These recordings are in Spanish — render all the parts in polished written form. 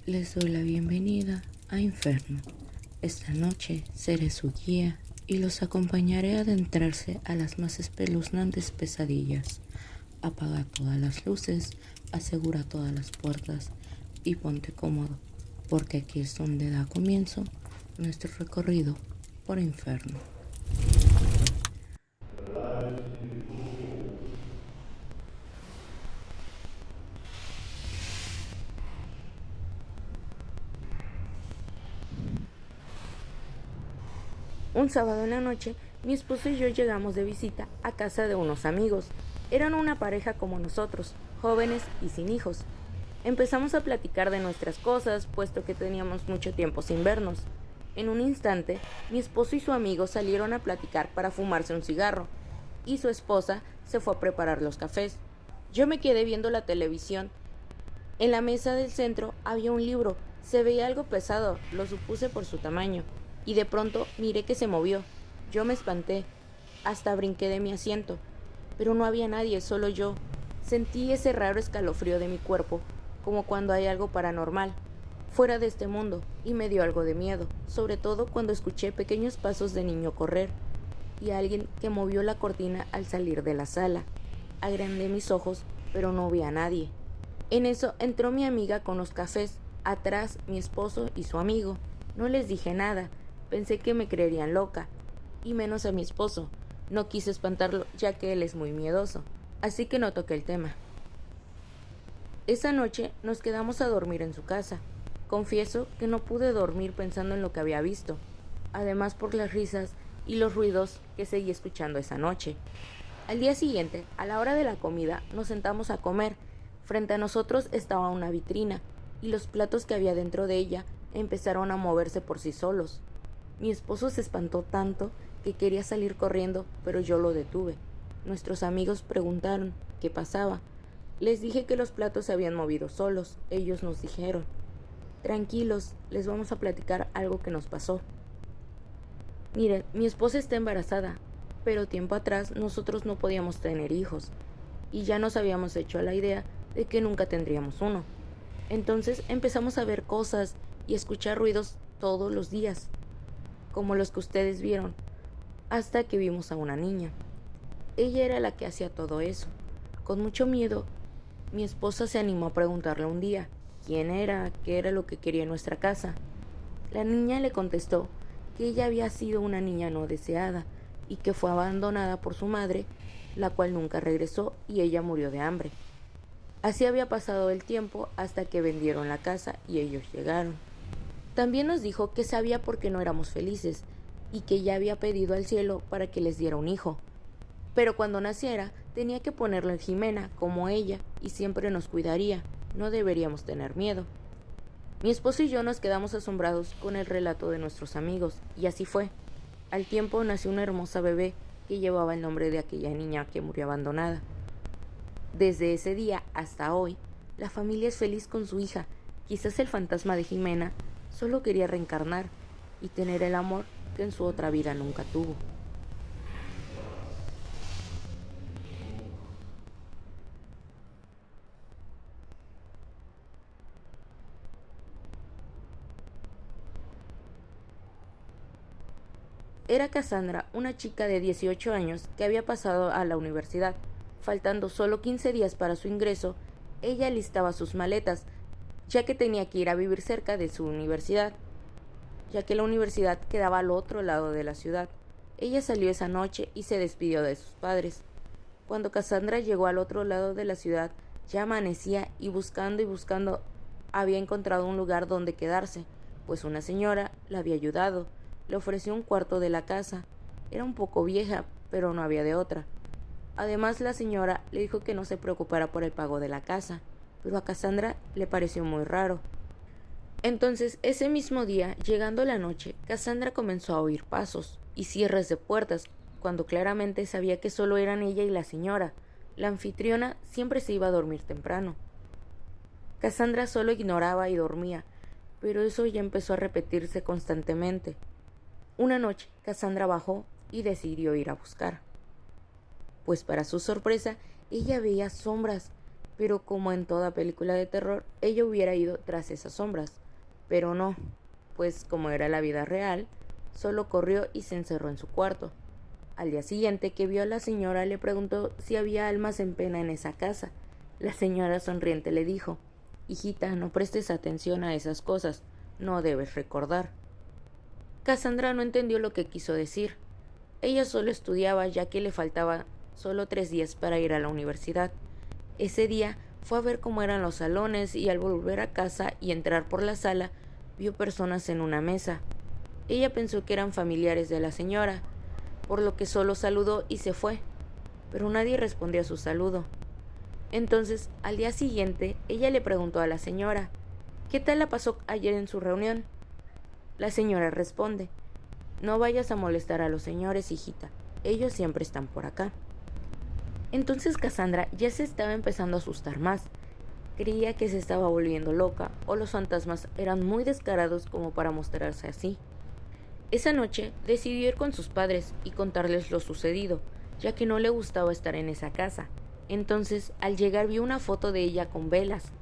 Les doy la bienvenida a Inferno. Esta noche seré su guía y los acompañaré a adentrarse a las más espeluznantes pesadillas. Apaga todas las luces, asegura todas las puertas y ponte cómodo, porque aquí es donde da comienzo nuestro recorrido por Inferno. Un sábado en la noche, mi esposo y yo llegamos de visita a casa de unos amigos. Eran una pareja como nosotros, jóvenes y sin hijos. Empezamos a platicar de nuestras cosas, puesto que teníamos mucho tiempo sin vernos. En un instante, mi esposo y su amigo salieron a platicar para fumarse un cigarro, y su esposa se fue a preparar los cafés. Yo me quedé viendo la televisión. En la mesa del centro había un libro. Se veía algo pesado, lo supuse por su tamaño, y de pronto miré que se movió. Yo me espanté, hasta brinqué de mi asiento, pero no había nadie, solo yo. Sentí ese raro escalofrío de mi cuerpo, como cuando hay algo paranormal, fuera de este mundo, y me dio algo de miedo, sobre todo cuando escuché pequeños pasos de niño correr, y alguien que movió la cortina al salir de la sala. Agrandé mis ojos, pero no vi a nadie. En eso entró mi amiga con los cafés, atrás mi esposo y su amigo. No les dije nada, pensé que me creerían loca, y menos a mi esposo. No quise espantarlo, ya que él es muy miedoso, así que no toqué el tema. Esa noche nos quedamos a dormir en su casa. Confieso que no pude dormir pensando en lo que había visto, además por las risas y los ruidos que seguí escuchando esa noche. Al día siguiente, a la hora de la comida, nos sentamos a comer. Frente a nosotros estaba una vitrina, y los platos que había dentro de ella empezaron a moverse por sí solos. Mi esposo se espantó tanto que quería salir corriendo, pero yo lo detuve. Nuestros amigos preguntaron qué pasaba. Les dije que los platos se habían movido solos. Ellos nos dijeron: tranquilos, les vamos a platicar algo que nos pasó. Miren, mi esposa está embarazada, pero tiempo atrás nosotros no podíamos tener hijos, y ya nos habíamos hecho a la idea de que nunca tendríamos uno. Entonces empezamos a ver cosas y escuchar ruidos todos los días, como los que ustedes vieron, hasta que vimos a una niña. Ella era la que hacía todo eso. Con mucho miedo, mi esposa se animó a preguntarle un día quién era, qué era lo que quería en nuestra casa. La niña le contestó que ella había sido una niña no deseada y que fue abandonada por su madre, la cual nunca regresó, y ella murió de hambre. Así había pasado el tiempo hasta que vendieron la casa y ellos llegaron. También nos dijo que sabía por qué no éramos felices y que ya había pedido al cielo para que les diera un hijo. Pero cuando naciera tenía que ponerlo en Jimena como ella, y siempre nos cuidaría. No deberíamos tener miedo. Mi esposo y yo nos quedamos asombrados con el relato de nuestros amigos, y así fue. Al tiempo nació una hermosa bebé que llevaba el nombre de aquella niña que murió abandonada. Desde ese día hasta hoy, la familia es feliz con su hija. Quizás el fantasma de Jimena solo quería reencarnar y tener el amor que en su otra vida nunca tuvo. Era Cassandra, una chica de 18 años que había pasado a la universidad. Faltando solo 15 días para su ingreso, ella listaba sus maletas, ya que tenía que ir a vivir cerca de su universidad, ya que la universidad quedaba al otro lado de la ciudad. Ella salió esa noche y se despidió de sus padres. Cuando Cassandra llegó al otro lado de la ciudad, ya amanecía, y buscando había encontrado un lugar donde quedarse, pues una señora la había ayudado. Le ofreció un cuarto de la casa. Era un poco vieja, pero no había de otra. Además, la señora le dijo que no se preocupara por el pago de la casa, pero a Cassandra le pareció muy raro. Entonces, ese mismo día, llegando la noche, Cassandra comenzó a oír pasos y cierres de puertas, cuando claramente sabía que solo eran ella y la señora. La anfitriona siempre se iba a dormir temprano. Cassandra solo ignoraba y dormía, pero eso ya empezó a repetirse constantemente. Una noche, Cassandra bajó y decidió ir a buscar, pues para su sorpresa, ella veía sombras pero como en toda película de terror, ella hubiera ido tras esas sombras. Pero no, pues como era la vida real, solo corrió y se encerró en su cuarto. Al día siguiente que vio a la señora le preguntó si había almas en pena en esa casa. La señora sonriente le dijo: «Hijita, no prestes atención a esas cosas, no debes recordar». Cassandra no entendió lo que quiso decir. Ella solo estudiaba ya que le faltaba solo 3 días para ir a la universidad. Ese día fue a ver cómo eran los salones y al volver a casa y entrar por la sala, vio personas en una mesa. Ella pensó que eran familiares de la señora, por lo que solo saludó y se fue, pero nadie respondió a su saludo. Entonces, al día siguiente, ella le preguntó a la señora: «¿Qué tal la pasó ayer en su reunión?». La señora responde: «No vayas a molestar a los señores, hijita, ellos siempre están por acá». Entonces Cassandra ya se estaba empezando a asustar más. Creía que se estaba volviendo loca o los fantasmas eran muy descarados como para mostrarse así. Esa noche decidió ir con sus padres y contarles lo sucedido, ya que no le gustaba estar en esa casa. Entonces, al llegar vio una foto de ella con velas.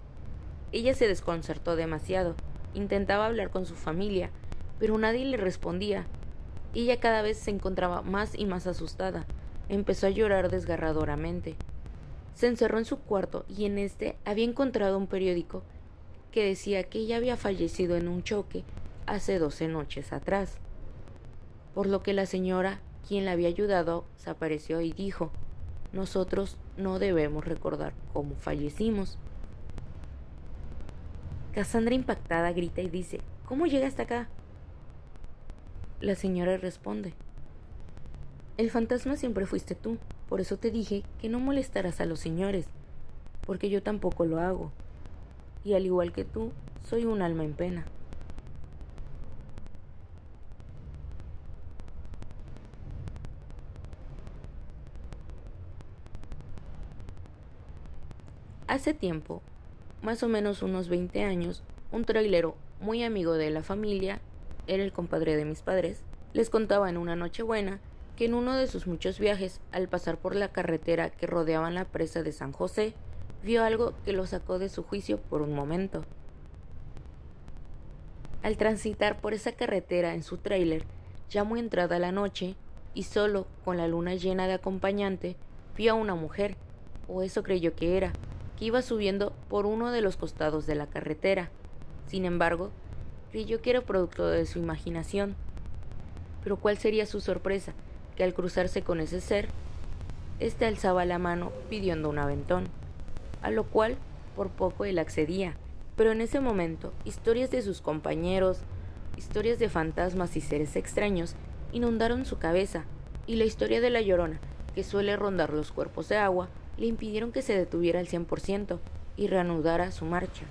Ella se desconcertó demasiado, intentaba hablar con su familia, pero nadie le respondía. Ella cada vez se encontraba más y más asustada. Empezó a llorar desgarradoramente. Se encerró en su cuarto y en este había encontrado un periódico que decía que ella había fallecido en un choque hace 12 noches atrás. Por lo que la señora, quien la había ayudado, se apareció y dijo: «Nosotros no debemos recordar cómo fallecimos». Cassandra, impactada, grita y dice: «¿Cómo llega hasta acá?». La señora responde: «El fantasma siempre fuiste tú, por eso te dije que no molestaras a los señores, porque yo tampoco lo hago, y al igual que tú, soy un alma en pena». Hace tiempo, más o menos unos 20 años, un trailero muy amigo de la familia, era el compadre de mis padres, les contaba en una Nochebuena que en uno de sus muchos viajes, al pasar por la carretera que rodeaban la presa de San José, vio algo que lo sacó de su juicio por un momento. Al transitar por esa carretera en su tráiler, ya muy entrada la noche, y solo con la luna llena de acompañante, vio a una mujer, o eso creyó que era, que iba subiendo por uno de los costados de la carretera. Sin embargo, creyó que era producto de su imaginación. Pero ¿cuál sería su sorpresa? Que al cruzarse con ese ser, este alzaba la mano pidiendo un aventón, a lo cual por poco él accedía. Pero en ese momento, historias de sus compañeros, historias de fantasmas y seres extraños inundaron su cabeza, y la historia de la Llorona, que suele rondar los cuerpos de agua, le impidieron que se detuviera al 100% y reanudara su marcha.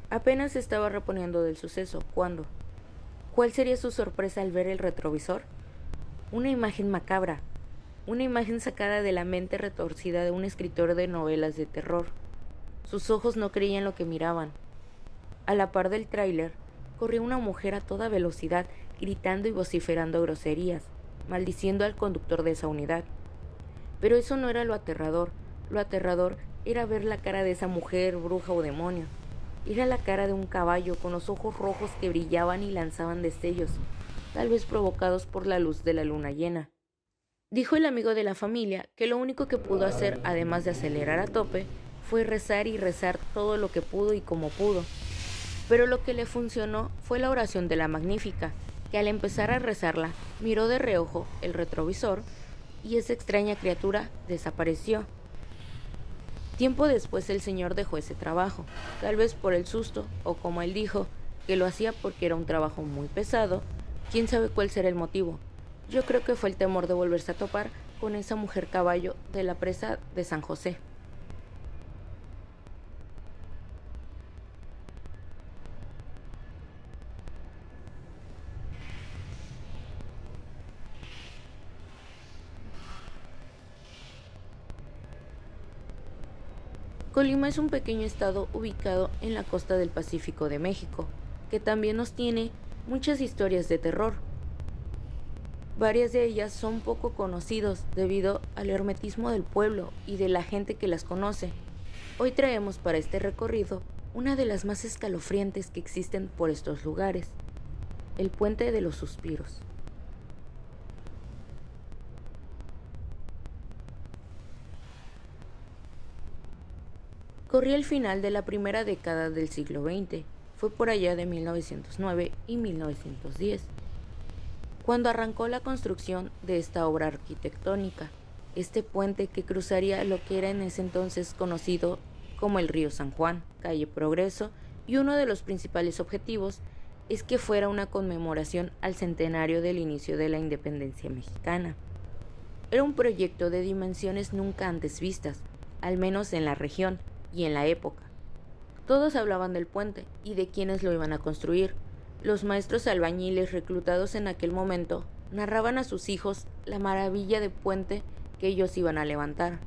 Apenas se estaba reponiendo del suceso cuando, ¿cuál sería su sorpresa al ver el retrovisor? Una imagen macabra, una imagen sacada de la mente retorcida de un escritor de novelas de terror. Sus ojos no creían lo que miraban. A la par del tráiler, corría una mujer a toda velocidad, gritando y vociferando groserías, maldiciendo al conductor de esa unidad. Pero eso no era lo aterrador era ver la cara de esa mujer, bruja o demonio. Era la cara de un caballo con los ojos rojos que brillaban y lanzaban destellos, tal vez provocados por la luz de la luna llena. Dijo el amigo de la familia que lo único que pudo hacer, además de acelerar a tope, fue rezar y rezar todo lo que pudo y como pudo. Pero lo que le funcionó fue la oración de la Magnífica, que al empezar a rezarla, miró de reojo el retrovisor y esa extraña criatura desapareció. Tiempo después el señor dejó ese trabajo, tal vez por el susto, o como él dijo, que lo hacía porque era un trabajo muy pesado. Quién sabe cuál será el motivo. Yo creo que fue el temor de volverse a topar con esa mujer caballo de la presa de San José. Colima es un pequeño estado ubicado en la costa del Pacífico de México, que también nos tiene muchas historias de terror. Varias de ellas son poco conocidos debido al hermetismo del pueblo y de la gente que las conoce. Hoy traemos para este recorrido una de las más escalofriantes que existen por estos lugares, el Puente de los Suspiros. Corría el final de la primera década del siglo XX, fue por allá de 1909 y 1910, cuando arrancó la construcción de esta obra arquitectónica, este puente que cruzaría lo que era en ese entonces conocido como el río San Juan, calle Progreso, y uno de los principales objetivos es que fuera una conmemoración al centenario del inicio de la independencia mexicana. Era un proyecto de dimensiones nunca antes vistas, al menos en la región y en la época. Todos hablaban del puente y de quienes lo iban a construir. Los maestros albañiles reclutados en aquel momento narraban a sus hijos la maravilla de puente que ellos iban a levantar,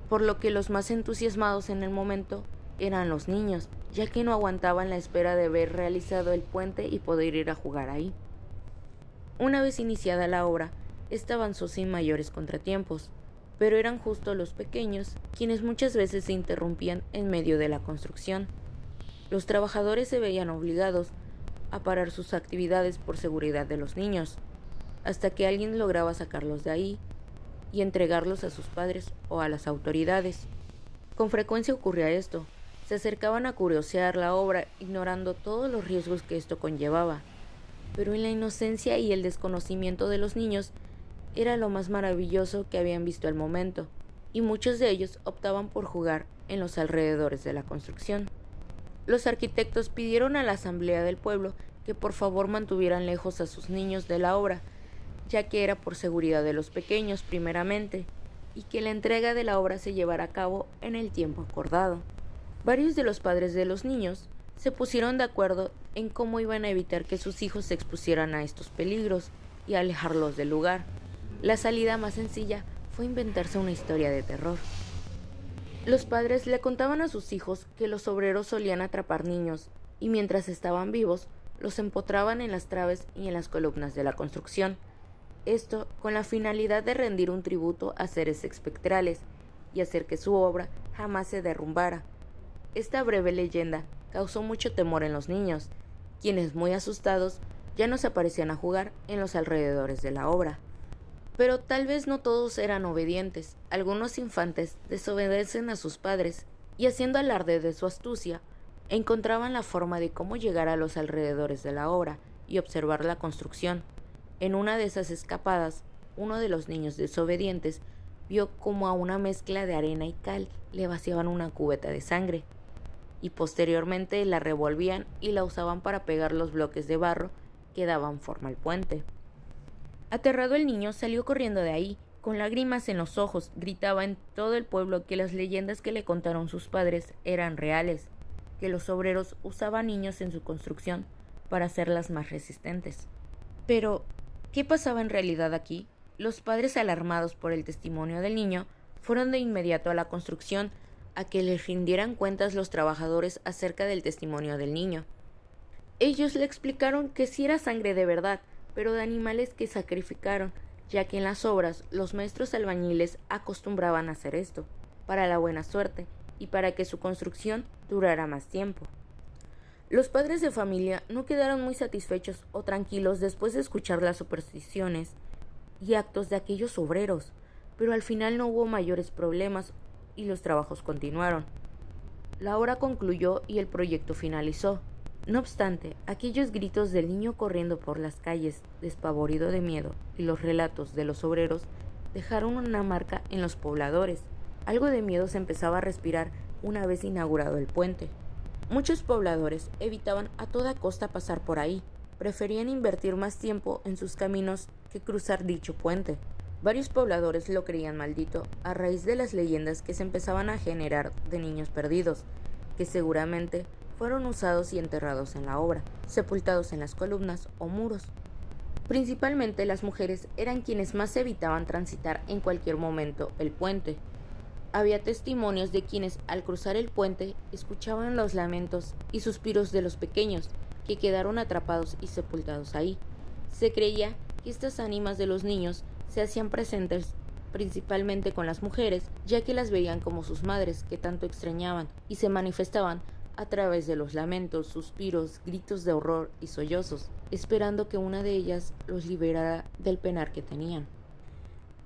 por lo que los más entusiasmados en el momento eran los niños, ya que no aguantaban la espera de ver realizado el puente y poder ir a jugar ahí. Una vez iniciada la obra, esta avanzó sin mayores contratiempos, pero eran justo los pequeños quienes muchas veces se interrumpían en medio de la construcción. Los trabajadores se veían obligados a parar sus actividades por seguridad de los niños, hasta que alguien lograba sacarlos de ahí y entregarlos a sus padres o a las autoridades. Con frecuencia ocurría esto, se acercaban a curiosear la obra ignorando todos los riesgos que esto conllevaba, pero en la inocencia y el desconocimiento de los niños era lo más maravilloso que habían visto al momento, y muchos de ellos optaban por jugar en los alrededores de la construcción. Los arquitectos pidieron a la asamblea del pueblo que por favor mantuvieran lejos a sus niños de la obra, ya que era por seguridad de los pequeños primeramente, y que la entrega de la obra se llevara a cabo en el tiempo acordado. Varios de los padres de los niños se pusieron de acuerdo en cómo iban a evitar que sus hijos se expusieran a estos peligros y alejarlos del lugar. La salida más sencilla fue inventarse una historia de terror. Los padres le contaban a sus hijos que los obreros solían atrapar niños y mientras estaban vivos los empotraban en las traves y en las columnas de la construcción. Esto con la finalidad de rendir un tributo a seres espectrales y hacer que su obra jamás se derrumbara. Esta breve leyenda causó mucho temor en los niños, quienes muy asustados ya no se aparecían a jugar en los alrededores de la obra. Pero tal vez no todos eran obedientes. Algunos infantes desobedecen a sus padres y haciendo alarde de su astucia, encontraban la forma de cómo llegar a los alrededores de la obra y observar la construcción. En una de esas escapadas, uno de los niños desobedientes vio cómo a una mezcla de arena y cal le vaciaban una cubeta de sangre y posteriormente la revolvían y la usaban para pegar los bloques de barro que daban forma al puente. Aterrado el niño salió corriendo de ahí, con lágrimas en los ojos, gritaba en todo el pueblo que las leyendas que le contaron sus padres eran reales, que los obreros usaban niños en su construcción para hacerlas más resistentes. Pero, ¿qué pasaba en realidad aquí? Los padres, alarmados por el testimonio del niño, fueron de inmediato a la construcción a que les rindieran cuentas los trabajadores acerca del testimonio del niño. Ellos le explicaron que sí era sangre de verdad, pero de animales que sacrificaron, ya que en las obras los maestros albañiles acostumbraban a hacer esto, para la buena suerte y para que su construcción durara más tiempo. Los padres de familia no quedaron muy satisfechos o tranquilos después de escuchar las supersticiones y actos de aquellos obreros, pero al final no hubo mayores problemas y los trabajos continuaron. La obra concluyó y el proyecto finalizó. No obstante, aquellos gritos del niño corriendo por las calles, despavorido de miedo, y los relatos de los obreros dejaron una marca en los pobladores. Algo de miedo se empezaba a respirar una vez inaugurado el puente. Muchos pobladores evitaban a toda costa pasar por ahí, preferían invertir más tiempo en sus caminos que cruzar dicho puente. Varios pobladores lo creían maldito a raíz de las leyendas que se empezaban a generar de niños perdidos, que seguramente fueron usados y enterrados en la obra, sepultados en las columnas o muros. Principalmente las mujeres eran quienes más evitaban transitar en cualquier momento el puente. Había testimonios de quienes al cruzar el puente escuchaban los lamentos y suspiros de los pequeños que quedaron atrapados y sepultados ahí. Se creía que estas ánimas de los niños se hacían presentes principalmente con las mujeres, ya que las veían como sus madres que tanto extrañaban y se manifestaban a través de los lamentos, suspiros, gritos de horror y sollozos, esperando que una de ellas los liberara del penar que tenían.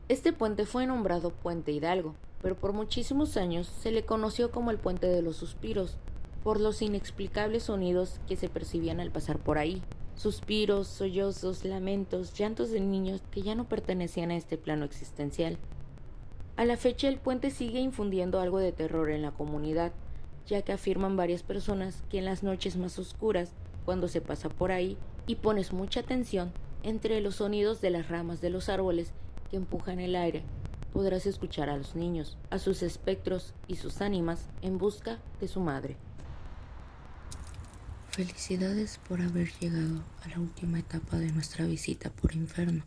Este puente fue nombrado Puente Hidalgo, pero por muchísimos años se le conoció como el Puente de los Suspiros, por los inexplicables sonidos que se percibían al pasar por ahí. Suspiros, sollozos, lamentos, llantos de niños que ya no pertenecían a este plano existencial. A la fecha el puente sigue infundiendo algo de terror en la comunidad, ya que afirman varias personas que en las noches más oscuras, cuando se pasa por ahí y pones mucha atención, entre los sonidos de las ramas de los árboles que empujan el aire, podrás escuchar a los niños, a sus espectros y sus ánimas en busca de su madre. Felicidades por haber llegado a la última etapa de nuestra visita por Inferno.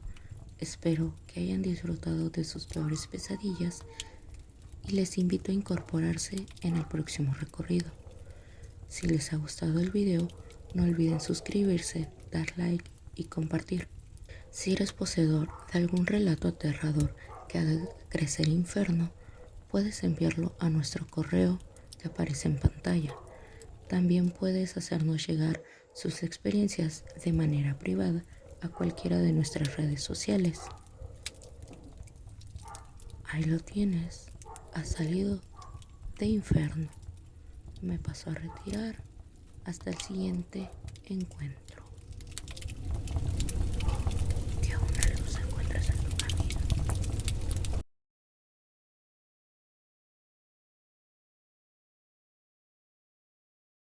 Espero que hayan disfrutado de sus peores pesadillas y les invito a incorporarse en el próximo recorrido. Si les ha gustado el video, no olviden suscribirse, dar like y compartir. Si eres poseedor de algún relato aterrador que haga crecer Inferno, puedes enviarlo a nuestro correo que aparece en pantalla. También puedes hacernos llegar sus experiencias de manera privada a cualquiera de nuestras redes sociales. Ahí lo tienes, ha salido de Inferno. Me paso a retirar. Hasta el siguiente encuentro.